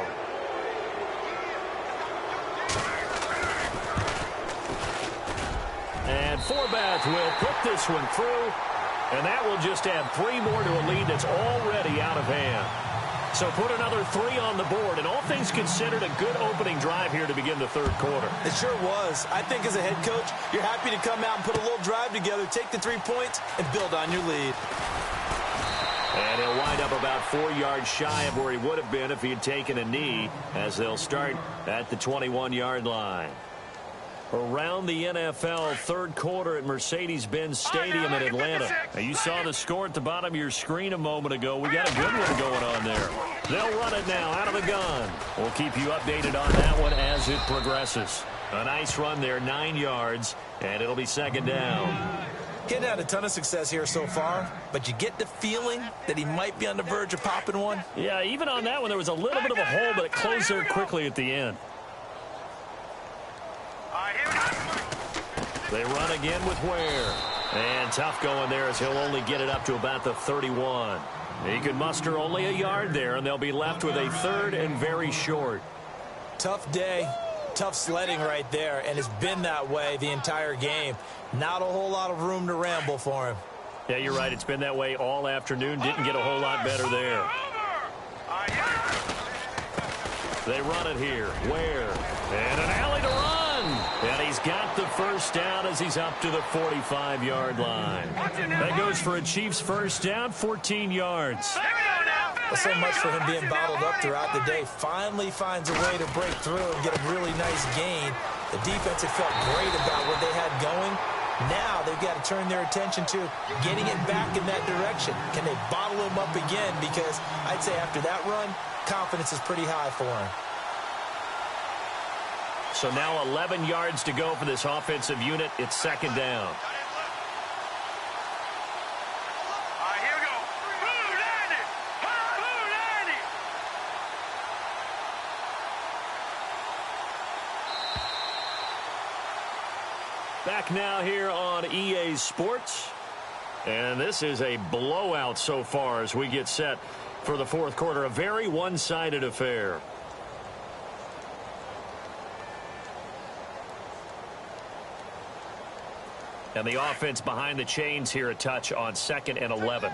And Forbath will put this one through. And that will just add 3 more to a lead that's already out of hand. So put another 3 on the board. And all things considered, a good opening drive here to begin the 3rd quarter. It sure was. I think as a head coach, you're happy to come out and put a little drive together, take the 3 points, and build on your lead. And he'll wind up about 4 yards shy of where he would have been if he had taken a knee, as they'll start at the 21-yard line. Around the NFL, 3rd quarter at Mercedes-Benz Stadium in Atlanta. Now, you saw the score at the bottom of your screen a moment ago. We got a good one going on there. They'll run it now out of the gun. We'll keep you updated on that one as it progresses. A nice run there, 9 yards, and it'll be 2nd down. Getting had a ton of success here so far, but you get the feeling that he might be on the verge of popping one. Yeah, even on that one, there was a little bit of a hole, but it closed there quickly at the end. They run again with Ware. And tough going there as he'll only get it up to about the 31. He can muster only a yard there, and they'll be left with a 3rd and very short. Tough day, tough sledding right there, and it's been that way the entire game. Not a whole lot of room to ramble for him. Yeah, you're right. It's been that way all afternoon. Didn't get a whole lot better there. They run it here. Ware. And an alley to run. And he's got the 1st down as he's up to the 45-yard line. That goes for a Chiefs 1st down, 14 yards. Well, so much for him being bottled up throughout the day. Finally finds a way to break through and get a really nice gain. The defense had felt great about what they had going. Now they've got to turn their attention to getting it back in that direction. Can they bottle him up again? Because I'd say after that run, confidence is pretty high for him. So now 11 yards to go for this offensive unit. It's 2nd down. Here we go. Back now here on EA Sports. And this is a blowout so far as we get set for the 4th quarter. A very one-sided affair. And the offense behind the chains here a touch on 2nd and 11.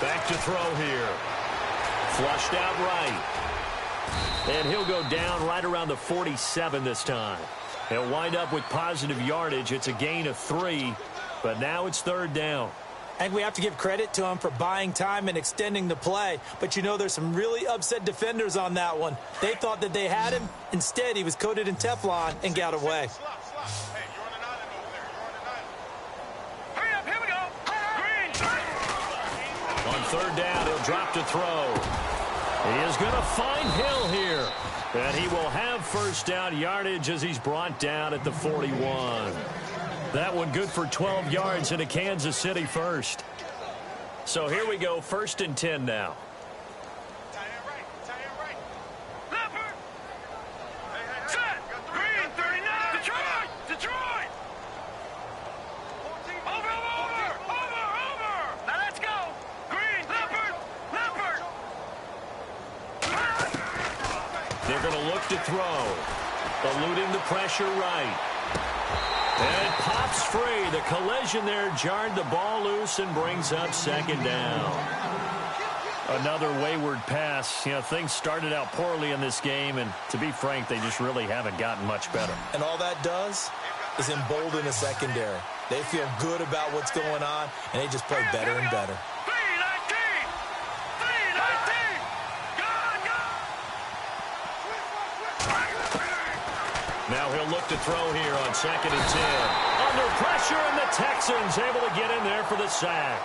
Back to throw here. Flushed out right. And he'll go down right around the 47 this time. He'll wind up with positive yardage. It's a gain of 3, but now it's 3rd down. I think we have to give credit to him for buying time and extending the play. But, you know, there's some really upset defenders on that one. They thought that they had him. Instead, he was coated in Teflon and got away. On 3rd down, he'll drop to throw. He is going to find Hill here. And he will have 1st down yardage as he's brought down at the 41. That one good for 12 yards in a Kansas City 1st. So here we go, 1st and 10 now. Set. Green, 39. Detroit. Over. Now let's go. Green, Leopard. They're going to look to throw. Eluding the pressure right. And it pops free. The collision there jarred the ball loose and brings up second down. Another wayward pass. You know, things started out poorly in this game, and to be frank, they just really haven't gotten much better. And all that does is embolden the secondary. They feel good about what's going on, and they just play better and better. Now he'll look to throw here on 2nd and 10. Under pressure, and the Texans able to get in there for the sack.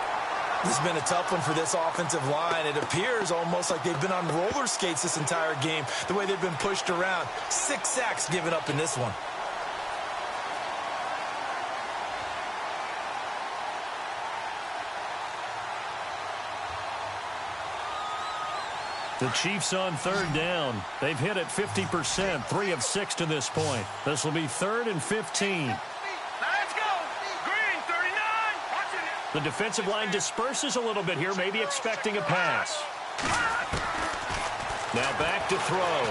This has been a tough one for this offensive line. It appears almost like they've been on roller skates this entire game, the way they've been pushed around. 6 sacks given up in this one. The Chiefs on 3rd down. They've hit it 50%, 3 of 6 to this point. This will be 3rd and 15. Let's go. Green, 39. The defensive line disperses a little bit here, maybe expecting a pass. Now back to throw.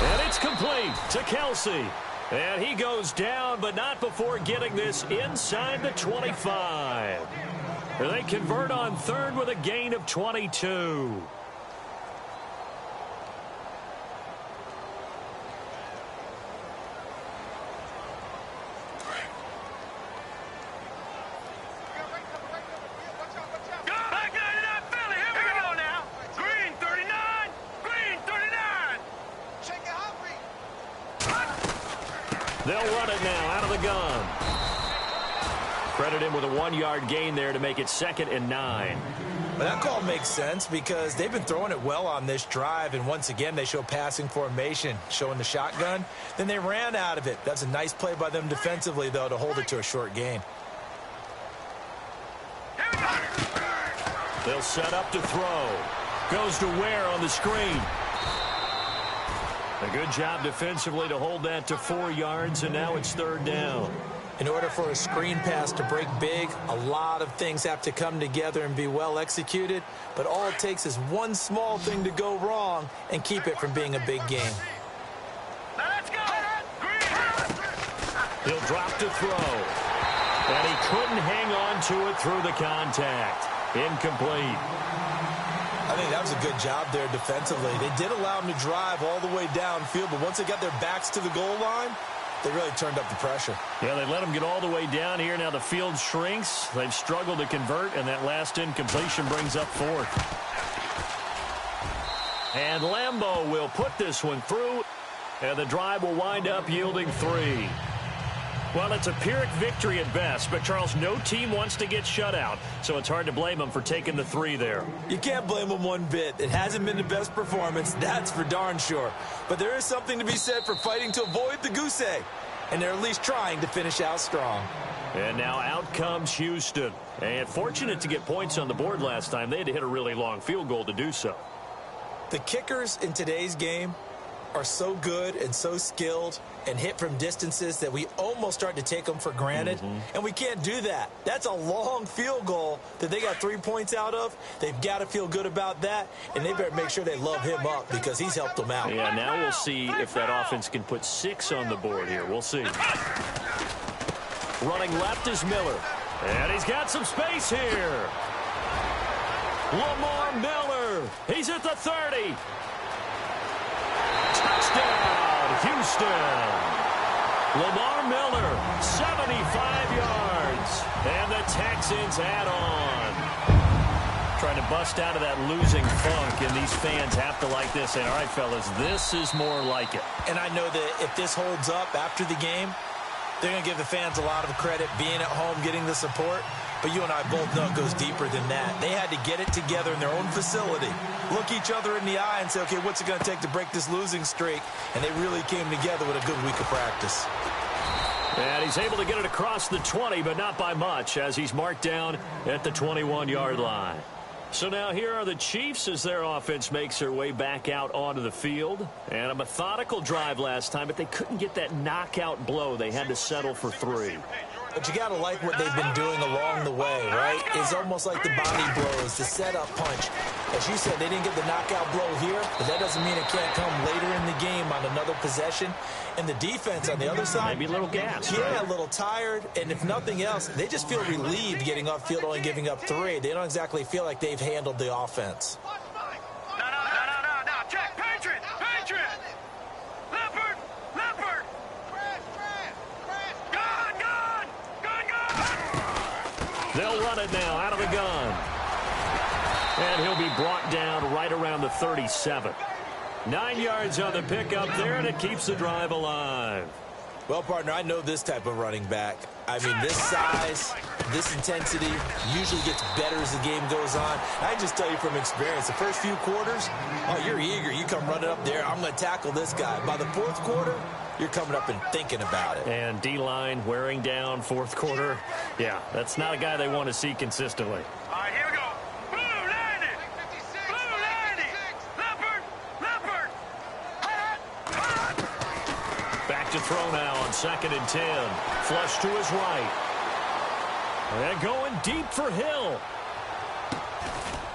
And it's complete to Kelsey. And he goes down, but not before getting this inside the 25. They convert on 3rd with a gain of 22. They'll run it now out of the gun. Credit him with a 1-yard gain there to make it 2nd and 9. But that call makes sense because they've been throwing it well on this drive, and once again they show passing formation, showing the shotgun. Then they ran out of it. That's a nice play by them defensively, though, to hold it to a short gain. They'll set up to throw. Goes to Ware on the screen. A good job defensively to hold that to 4 yards, and now it's 3rd down. In order for a screen pass to break big, a lot of things have to come together and be well executed, but all it takes is one small thing to go wrong and keep it from being a big game. Let's go. He'll drop to throw. And he couldn't hang on to it through the contact. Incomplete. I think that was a good job there defensively. They did allow them to drive all the way downfield, but once they got their backs to the goal line, they really turned up the pressure. Yeah, they let them get all the way down here. Now the field shrinks. They've struggled to convert, and that last incompletion brings up 4th. And Lambeau will put this one through, and the drive will wind up yielding 3. Well, it's a Pyrrhic victory at best, but, Charles, no team wants to get shut out, so it's hard to blame them for taking the 3 there. You can't blame them one bit. It hasn't been the best performance, that's for darn sure. But there is something to be said for fighting to avoid the goose egg, and they're at least trying to finish out strong. And now out comes Houston. And fortunate to get points on the board last time. They had to hit a really long field goal to do so. The kickers in today's game are so good and so skilled and hit from distances that we almost start to take them for granted. And we can't do that. That's a long field goal that they got 3 points out of. They've got to feel good about that, and they better make sure they love him up because he's helped them out. Yeah, now we'll see if that offense can put 6 on the board here. We'll see. Running left is Miller. And he's got some space here. Lamar Miller. He's at the 30. Touchdown, Houston. Lamar Miller, 75 yards. And the Texans add on. Trying to bust out of that losing funk, and these fans have to like this. And, all right, fellas, this is more like it. And I know that if this holds up after the game, they're going to give the fans a lot of credit being at home, getting the support. But you and I both know it goes deeper than that. They had to get it together in their own facility, look each other in the eye and say, okay, what's it going to take to break this losing streak? And they really came together with a good week of practice. And he's able to get it across the 20, but not by much, as he's marked down at the 21-yard line. So now here are the Chiefs as their offense makes their way back out onto the field. And a methodical drive last time, but they couldn't get that knockout blow. They had to settle for 3. But you got to like what they've been doing along the way, right? It's almost like the body blows, the setup punch. As you said, they didn't get the knockout blow here, but that doesn't mean it can't come later in the game on another possession. And the defense on the other side, maybe a little gas. Yeah, right? A little tired. And if nothing else, they just feel relieved getting off field, only giving up 3. They don't exactly feel like they've handled the offense. No. Check. Patriot. Leopard. Gun. They'll run it now out of the gun. And he'll be brought down right around the 37. 9 yards on the pickup there, and it keeps the drive alive. Well, partner, I know this type of running back. I mean, this size, this intensity usually gets better as the game goes on. I just tell you from experience, the first few quarters, oh, you're eager. You come running up there, I'm going to tackle this guy. By the fourth quarter, you're coming up and thinking about it. And D-line wearing down fourth quarter. Yeah, that's not a guy they want to see consistently. All right, here we go. Blue landed. Leopard. Back to throw now on 2nd and 10. Flush to his right. And going deep for Hill.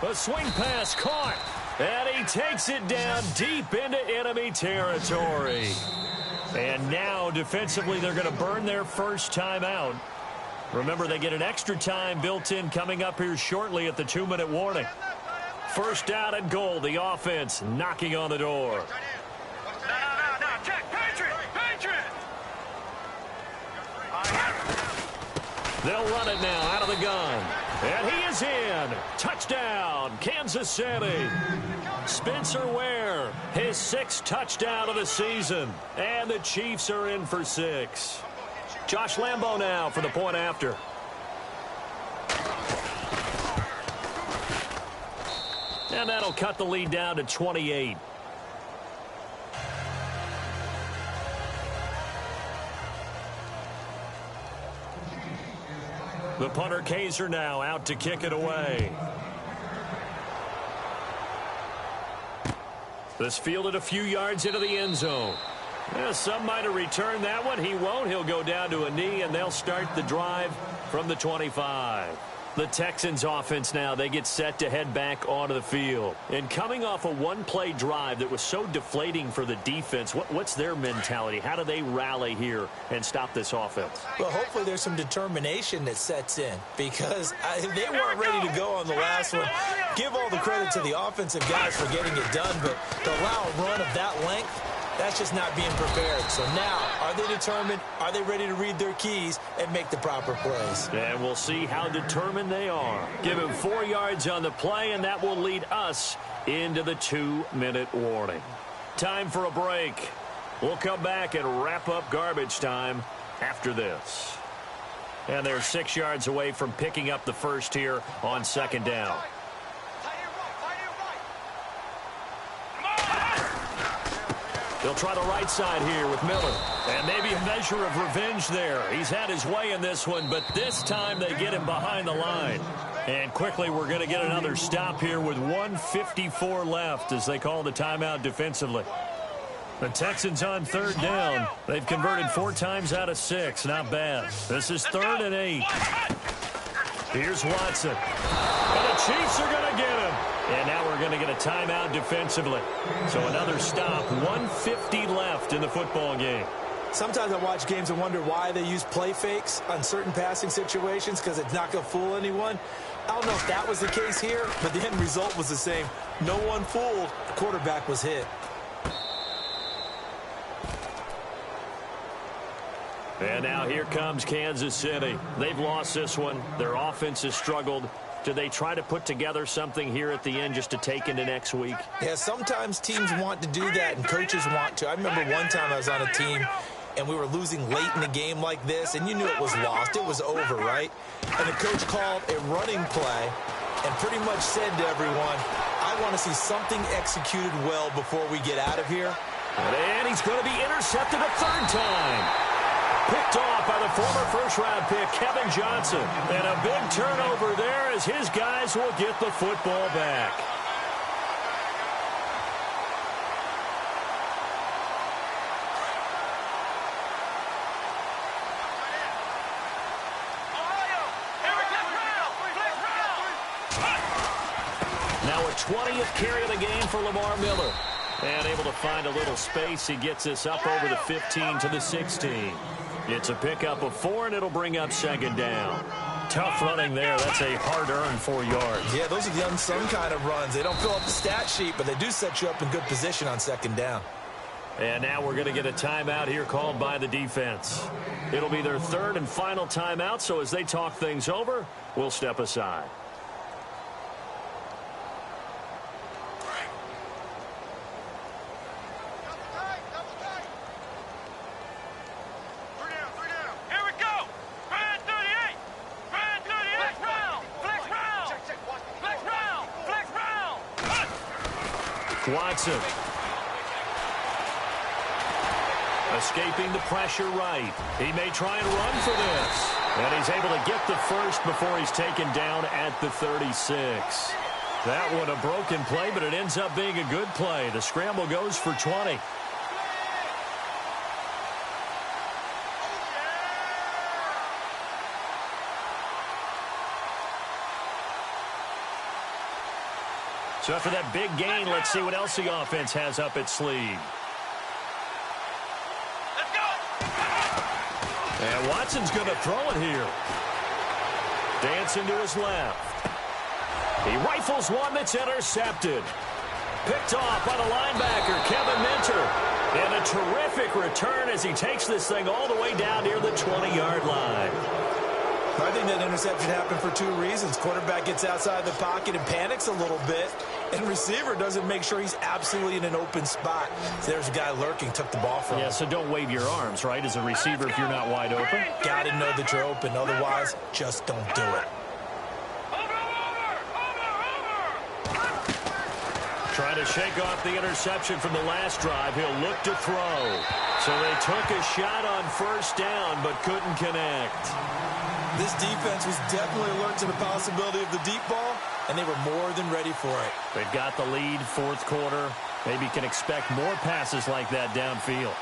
A swing pass caught. And he takes it down deep into enemy territory. And now defensively they're going to burn their first timeout. Remember, they get an extra time built in coming up here shortly at the 2-minute warning. First down and goal. The offense knocking on the door. No. Check. Patriot. They'll run it now out of the gun. And he is in. Touchdown, Kansas City. Spencer Ware, his 6th touchdown of the season. And the Chiefs are in for 6. Josh Lambo now for the point after. And that'll cut the lead down to 28. The punter Kaiser now out to kick it away. This fielded a few yards into the end zone. Yeah, some might have returned that one. He won't. He'll go down to a knee, and they'll start the drive from the 25. The Texans offense now, they get set to head back onto the field. And coming off a one-play drive that was so deflating for the defense, what's their mentality? How do they rally here and stop this offense? Well, hopefully there's some determination that sets in because they weren't ready to go on the last one. Give all the credit to the offensive guys for getting it done, but to allow a run of that length, that's just not being prepared. So now, are they determined? Are they ready to read their keys and make the proper plays? And we'll see how determined they are. Give him 4 yards on the play, and that will lead us into the 2-minute warning. Time for a break. We'll come back and wrap up garbage time after this. And they're 6 yards away from picking up the first here on 2nd down. They'll try the right side here with Miller. And maybe a measure of revenge there. He's had his way in this one, but this time they get him behind the line. And quickly we're going to get another stop here with 1:54 left as they call the timeout defensively. The Texans on 3rd down. They've converted 4 times out of 6. Not bad. This is 3rd and 8. Here's Watson. And the Chiefs are going to get him. And now we're going to get a timeout defensively. So another stop, 1:50 left in the football game. Sometimes I watch games and wonder why they use play fakes on certain passing situations because it's not going to fool anyone. I don't know if that was the case here, but the end result was the same. No one fooled. The quarterback was hit. And now here comes Kansas City. They've lost this one. Their offense has struggled. Do they try to put together something here at the end just to take into next week? Yeah, sometimes teams want to do that and coaches want to. I remember one time I was on a team and we were losing late in the game like this, and you knew it was lost. It was over, right? And the coach called a running play and pretty much said to everyone, I want to see something executed well before we get out of here. And he's going to be intercepted a 3rd time. Picked off by the former first-round pick, Kevin Johnson. And a big turnover there as his guys will get the football back. Now a 20th carry of the game for Lamar Miller. And able to find a little space. He gets this up over the 15 to the 16. It's a pickup of 4, and it'll bring up second down. Tough running there. That's a hard-earned 4 yards. Yeah, those are the unsung kind of runs. They don't fill up the stat sheet, but they do set you up in good position on second down. And now we're going to get a timeout here called by the defense. It'll be their third and final timeout, so as they talk things over, we'll step aside. Watson. Escaping the pressure right. He may try and run for this. And he's able to get the first before he's taken down at the 36. That one a broken play, but it ends up being a good play. The scramble goes for 20. So after that big gain, let's see what else the offense has up its sleeve. Let's go! And Watson's going to throw it here. Dancing to his left. He rifles one that's intercepted. Picked off by the linebacker, Kevin Minter. And a terrific return as he takes this thing all the way down near the 20-yard line. I think that interception happened for 2 reasons. Quarterback gets outside the pocket and panics a little bit, and receiver doesn't make sure he's absolutely in an open spot. So there's a guy lurking, took the ball from him. Yeah, so don't wave your arms, right, as a receiver if you're not wide open? Got to know that you're open. Otherwise, just don't do it. Trying to shake off the interception from the last drive. He'll look to throw. So they took a shot on first down, but couldn't connect. This defense was definitely alert to the possibility of the deep ball, and they were more than ready for it. They've got the lead, fourth quarter. Maybe can expect more passes like that downfield.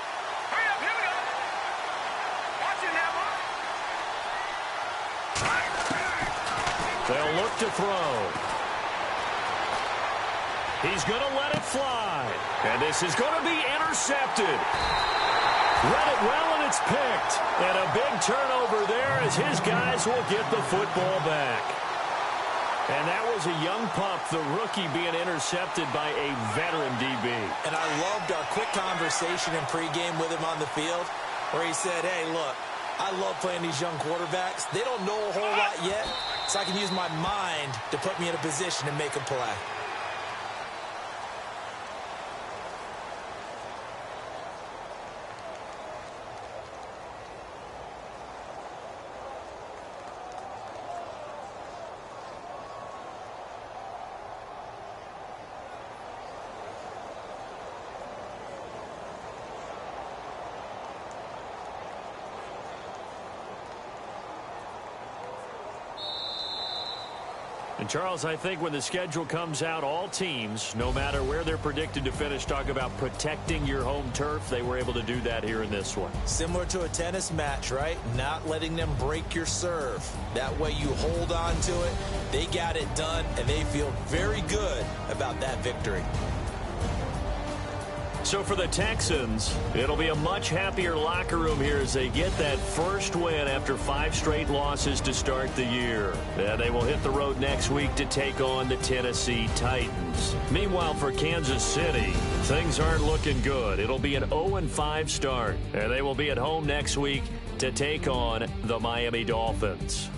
Hurry up, here we go. Watch it now, They'll look to throw. He's going to let it fly. And this is going to be intercepted. Read it well, and it's picked. And a big turnover there as his guys will get the football back. And that was a young pup, the rookie, being intercepted by a veteran DB. And I loved our quick conversation in pregame with him on the field where he said, hey, look, I love playing these young quarterbacks. They don't know a whole lot yet, so I can use my mind to put me in a position to make a play. And, Charles, I think when the schedule comes out, all teams, no matter where they're predicted to finish, talk about protecting your home turf. They were able to do that here in this one. Similar to a tennis match, right? Not letting them break your serve. That way you hold on to it. They got it done, and they feel very good about that victory. So for the Texans, it'll be a much happier locker room here as they get that first win after 5 straight losses to start the year. And they will hit the road next week to take on the Tennessee Titans. Meanwhile, for Kansas City, things aren't looking good. It'll be an 0-5 start, and they will be at home next week to take on the Miami Dolphins.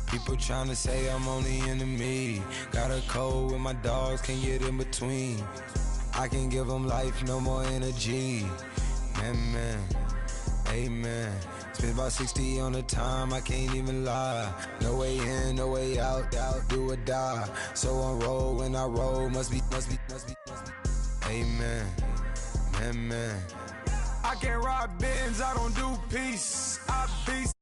People tryna say I'm only enemy. Got a cold with my dogs, can't get in between. I can give them life, no more energy. Man, amen. Spent about 60 on the time, I can't even lie. No way in, no way out, do or die. So on roll, when I roll, must be. Amen. Amen. I can't ride Benz, I don't do peace. I beast,